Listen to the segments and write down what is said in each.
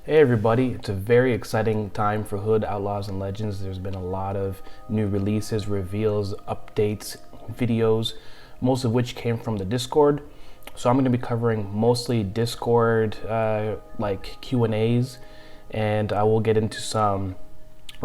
Hey everybody, it's a very exciting time for Hood Outlaws and Legends. There's been a lot of new releases, reveals, updates, videos, most of which came from the Discord. So I'm going to be covering mostly Discord like Q&As, and I will get into some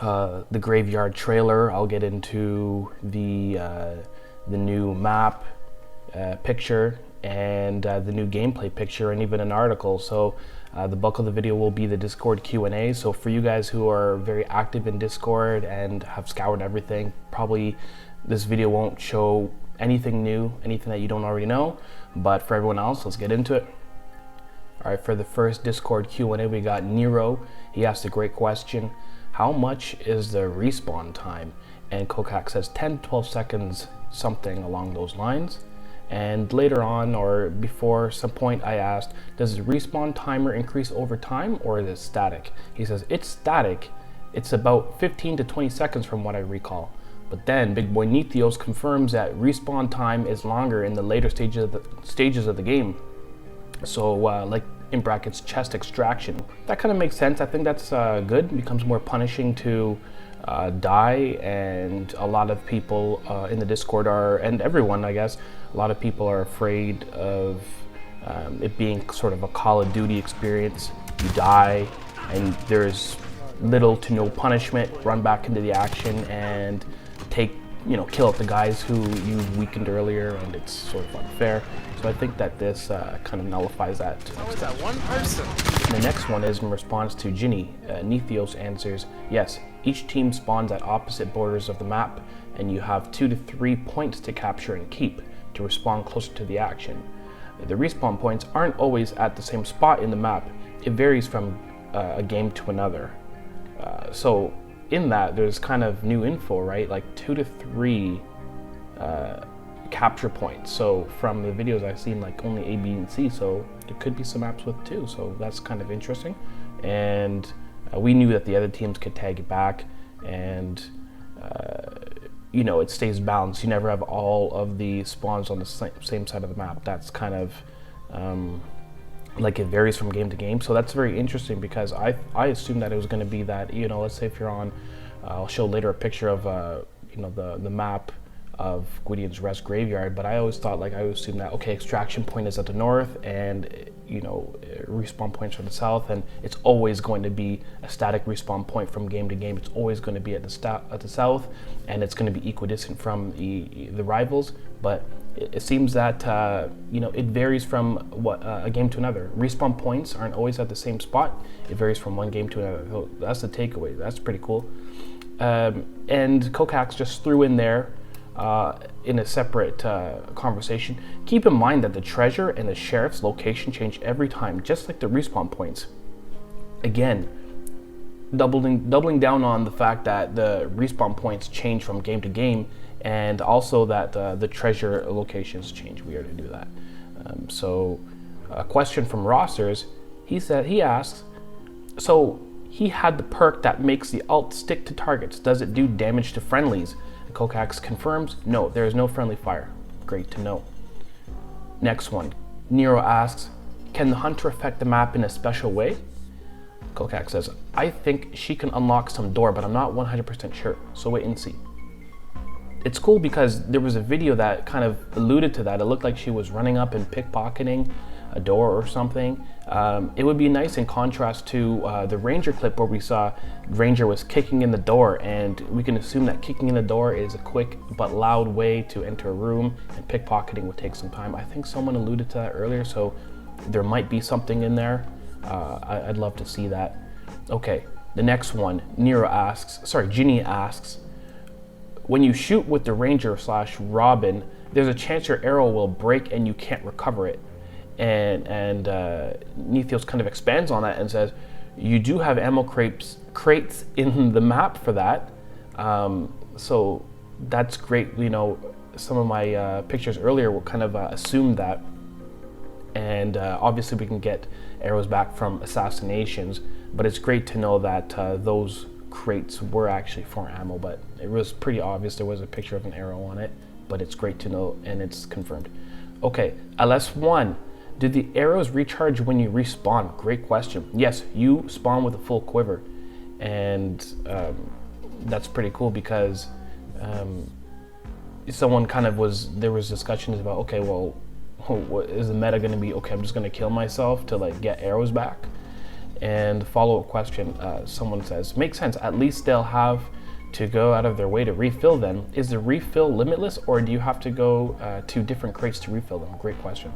the Graveyard trailer. I'll get into the new map picture and the new gameplay picture and even an article. So the bulk of the video will be the Discord Q&A. So for you guys who are very active in Discord and have scoured everything, probably this video won't show anything new, anything that you don't already know. But for everyone else, let's get into it. All right, for the first Discord Q&A, we got Nero. He asked a great question. How much is the respawn time? And Kokak says 10 to 12 seconds, something along those lines. And later on, or before some point, I asked, does the respawn timer increase over time or is it static? He says, it's static. It's about 15 to 20 seconds from what I recall. But then Big Boy Nithios confirms that respawn time is longer in the later stages of the game. So like in brackets, chest extraction. That kind of makes sense. I think that's good. It becomes more punishing to die, and a lot of people in the Discord are, and everyone I guess, a lot of people are afraid of it being sort of a Call of Duty experience. You die and there's little to no punishment, run back into the action and kill out the guys who you weakened earlier, and it's sort of unfair. So I think that this kind of nullifies that. How is that one person? The next one is in response to Ginny. Nithios answers, yes, each team spawns at opposite borders of the map, and you have 2 to 3 points to capture and keep to respawn closer to the action. The respawn points aren't always at the same spot in the map. It varies from a game to another. So in that, there's kind of new info, right? Like 2 to 3 capture points. So from the videos I've seen, like only A, B, and C, so there could be some maps with 2, so that's kind of interesting. And we knew that the other teams could tag it back, and it stays balanced. You never have all of the spawns on the same side of the map. That's kind of like it varies from game to game. So that's very interesting, because I assumed that it was going to be that, let's say if you're on, I'll show later a picture of the map of Gwydion's Rest Graveyard, but I always thought, like, I would assume that, okay, extraction point is at the north and respawn points are the south, and it's always going to be a static respawn point from game to game. It's always going to be at the south, and it's going to be equidistant from the rivals. But it seems that it varies from a game to another. Respawn points aren't always at the same spot. It varies from one game to another. So that's the takeaway. That's pretty cool. And Kokax just threw in there, in a separate conversation, keep in mind that the treasure and the sheriff's location change every time, just like the respawn points. Again, doubling down on the fact that the respawn points change from game to game, and also that the treasure locations change. We already do that. So a question from Rossers, he asks, so he had the perk that makes the ult stick to targets. Does it do damage to friendlies? And Kokax confirms, no, there is no friendly fire. Great to know. Next one, Nero asks, can the hunter affect the map in a special way? Kokax says, I think she can unlock some door, but I'm not 100% sure, so wait and see. It's cool because there was a video that kind of alluded to that. It looked like she was running up and pickpocketing a door or something. It would be nice in contrast to the Ranger clip where we saw Ranger was kicking in the door, and we can assume that kicking in the door is a quick but loud way to enter a room, and pickpocketing would take some time. I think someone alluded to that earlier, so there might be something in there. I'd love to see that. Okay, the next one, Ginny asks, when you shoot with the Ranger / Robin, there's a chance your arrow will break and you can't recover it. And Nithios kind of expands on that and says, you do have ammo crates in the map for that. So that's great. Some of my pictures earlier will kind of assume that. And obviously we can get arrows back from assassinations, but it's great to know that those crates were actually for ammo, but it was pretty obvious there was a picture of an arrow on it, but it's great to know, and it's confirmed. Okay, LS1, Do the arrows recharge when you respawn? Great question. Yes, you spawn with a full quiver, and that's pretty cool because someone kind of there was discussions about, okay, well, what is the meta going to be? Okay, I'm just going to kill myself to like get arrows back. And follow-up question, someone says, makes sense. At least they'll have to go out of their way to refill them. Is the refill limitless, or do you have to go to different crates to refill them? Great question.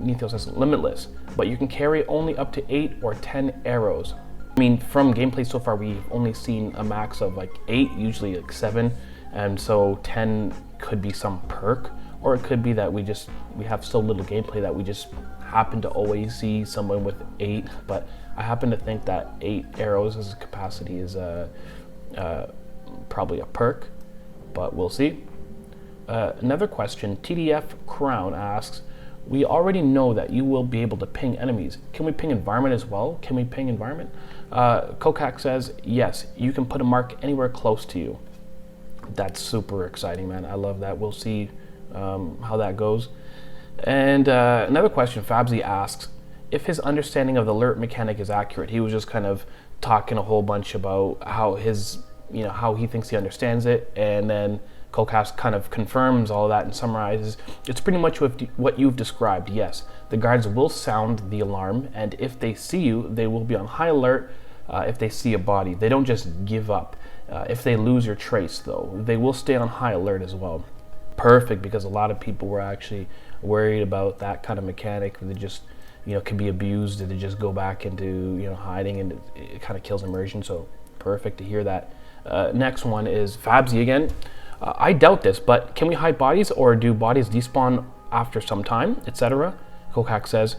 Nethio says limitless, but you can carry only up to 8 or 10 arrows. I mean, from gameplay so far, we've only seen a max of like 8, usually like 7, and so 10 could be some perk, or it could be that we have so little gameplay that we just happen to always see someone with 8. But I happen to think that 8 arrows as a capacity is probably a perk, but we'll see. Another question, TDF Crown asks, we already know that you will be able to ping enemies. Can we ping environment as well? Can we ping environment? Kokak says, yes, you can put a mark anywhere close to you. That's super exciting, man. I love that. We'll see how that goes. And another question, Fabsy asks, if his understanding of the alert mechanic is accurate. He was just kind of talking a whole bunch about how how he thinks he understands it, and then Kokak kind of confirms all of that and summarizes. It's pretty much what you've described. Yes, the guards will sound the alarm, and if they see you, they will be on high alert. If they see a body, they don't just give up. If they lose your trace, though, they will stay on high alert as well. Perfect, because a lot of people were actually worried about that kind of mechanic. They just, can be abused, and they just go back into hiding, and it kind of kills immersion. So perfect to hear that. Next one is Fabsy again. I doubt this, but can we hide bodies, or do bodies despawn after some time, etc.? Kokak says,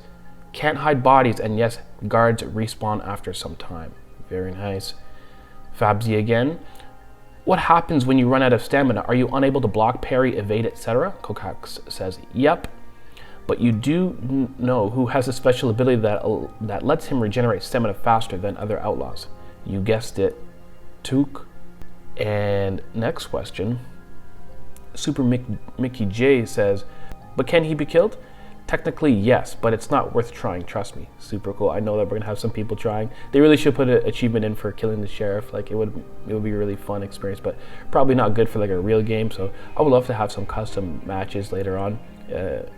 can't hide bodies, and yes, guards respawn after some time. Very nice. Fabsy again. What happens when you run out of stamina? Are you unable to block, parry, evade, etc.? Kokak says, yep. But you do know who has a special ability that lets him regenerate stamina faster than other outlaws. You guessed it, Took. And next question, Super Mickey J says, but can he be killed? Technically, yes, but it's not worth trying, trust me. Super cool. I know that we're gonna have some people trying. They really should put an achievement in for killing the sheriff. Like, it would be a really fun experience, but probably not good for like a real game. So I would love to have some custom matches later on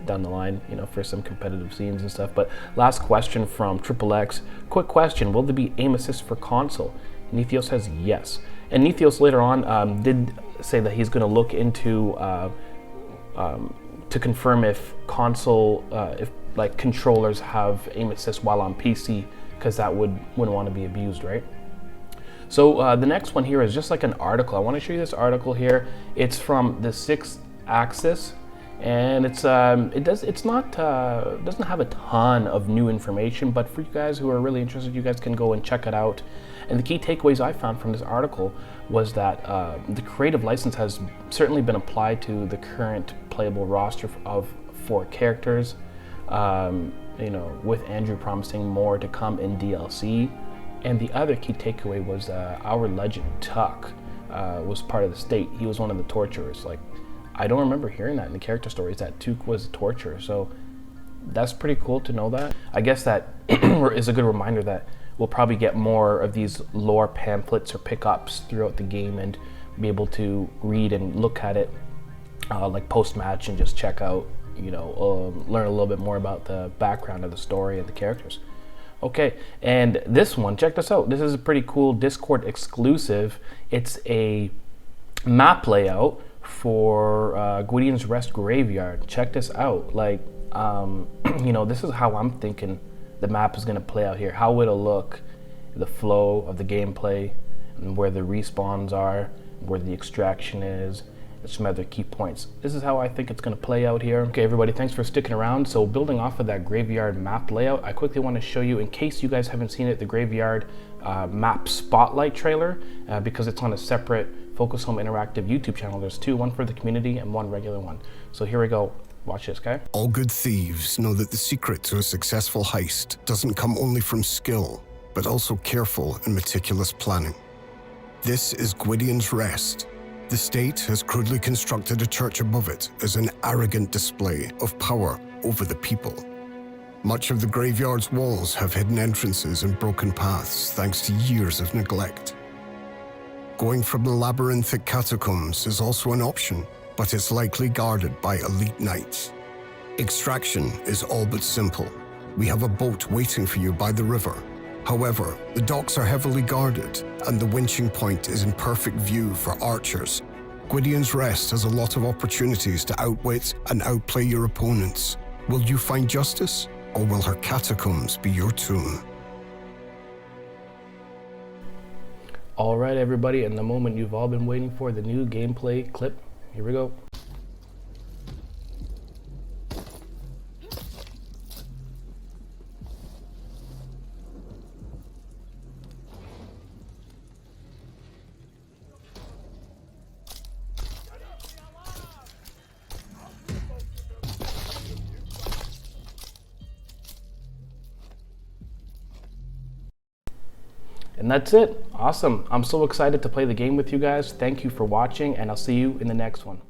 down the line, for some competitive scenes and stuff. But last question from Triple X. Quick question, will there be aim assist for console? Nethio says yes. And Nethios later on did say that he's going to look into to confirm if console, if like controllers have aim assist while on PC, because that wouldn't want to be abused, right? So the next one here is just like an article. I want to show you this article here. It's from the Sixth Axis, and it doesn't have a ton of new information, but for you guys who are really interested, you guys can go and check it out. And the key takeaways I found from this article was that the creative license has certainly been applied to the current playable roster of 4 characters, with Andrew promising more to come in DLC. And the other key takeaway was our legend Tuck was part of the state. He was one of the torturers. Like, I don't remember hearing that in the character stories, that Tuck was a torturer. So that's pretty cool to know that. I guess that is a good reminder that we'll probably get more of these lore pamphlets or pickups throughout the game, and be able to read and look at it like post-match, and just check out, learn a little bit more about the background of the story and the characters. Okay, and this one, check this out. This is a pretty cool Discord exclusive. It's a map layout for Gwydion's Rest Graveyard. Check this out. Like, this is how I'm thinking the map is going to play out here. How it'll look, the flow of the gameplay, and where the respawns are, where the extraction is, and some other key points. This is how I think it's going to play out here. Okay, everybody, thanks for sticking around. So building off of that Graveyard map layout, I quickly want to show you, in case you guys haven't seen it, the Graveyard map spotlight trailer, because it's on a separate Focus Home Interactive YouTube channel. There's 2, one for the community and one regular one. So here we go. Watch this, guy. All good thieves know that the secret to a successful heist doesn't come only from skill, but also careful and meticulous planning. This is Gwydion's Rest. The state has crudely constructed a church above it as an arrogant display of power over the people. Much of the graveyard's walls have hidden entrances and broken paths thanks to years of neglect. Going from the labyrinthic catacombs is also an option, but it's likely guarded by elite knights. Extraction is all but simple. We have a boat waiting for you by the river. However, the docks are heavily guarded, and the winching point is in perfect view for archers. Gwydion's Rest has a lot of opportunities to outwit and outplay your opponents. Will you find justice, or will her catacombs be your tomb? All right, everybody, and the moment you've all been waiting for, the new gameplay clip. Here we go. And that's it. Awesome. I'm so excited to play the game with you guys. Thank you for watching, and I'll see you in the next one.